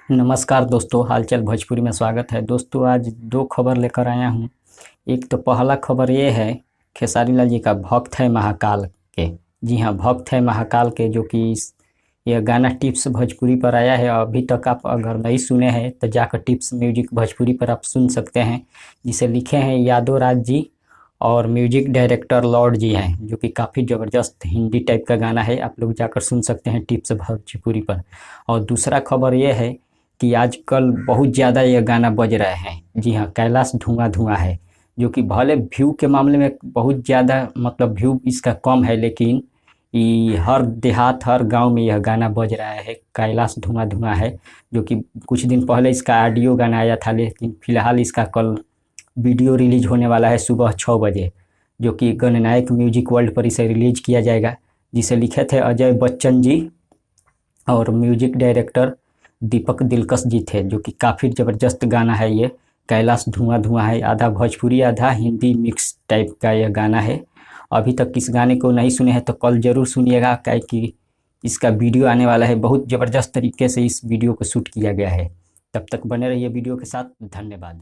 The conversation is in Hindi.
नमस्कार दोस्तों, हालचाल भोजपुरी में स्वागत है। दोस्तों आज दो खबर लेकर आया हूँ। एक तो पहला खबर ये है, खेसारी लाल जी का भक्त है महाकाल के। जी हाँ, भक्त है महाकाल के, जो कि यह गाना टिप्स भोजपुरी पर आया है। अभी तक आप अगर नहीं सुने हैं तो जाकर टिप्स म्यूजिक भोजपुरी पर आप सुन सकते हैं, जिसे लिखे हैं यादव राज जी और म्यूजिक डायरेक्टर लॉर्ड जी हैं, जो कि काफ़ी ज़बरदस्त हिंदी टाइप का गाना है। आप लोग जाकर सुन सकते हैं टिप्स भोजपुरी पर। और दूसरा खबर ये है कि आजकल बहुत ज़्यादा ये गाना बज रहे हैं। जी हाँ, कैलाश धुआं धुआं है, जो कि भले व्यू के मामले में बहुत ज़्यादा मतलब व्यू इसका कम है, लेकिन ये हर देहात हर गांव में यह गाना बज रहा है। कैलाश धुआं धुआं है, जो कि कुछ दिन पहले इसका ऑडियो गाना आया था, लेकिन फिलहाल इसका कल वीडियो रिलीज होने वाला है सुबह 6 बजे, जो कि गणनायक म्यूजिक वर्ल्ड पर इसे रिलीज किया जाएगा। जिसे लिखे थे अजय बच्चन जी और म्यूजिक डायरेक्टर दीपक दिलकश जी थे, जो कि काफ़ी ज़बरदस्त गाना है ये। कैलाश धुआं धुआं है, आधा भोजपुरी आधा हिंदी मिक्स टाइप का यह गाना है। अभी तक इस गाने को नहीं सुने हैं तो कल ज़रूर सुनिएगा, क्या कि इसका वीडियो आने वाला है। बहुत ज़बरदस्त तरीके से इस वीडियो को शूट किया गया है। तब तक बने रहिए वीडियो के साथ। धन्यवाद।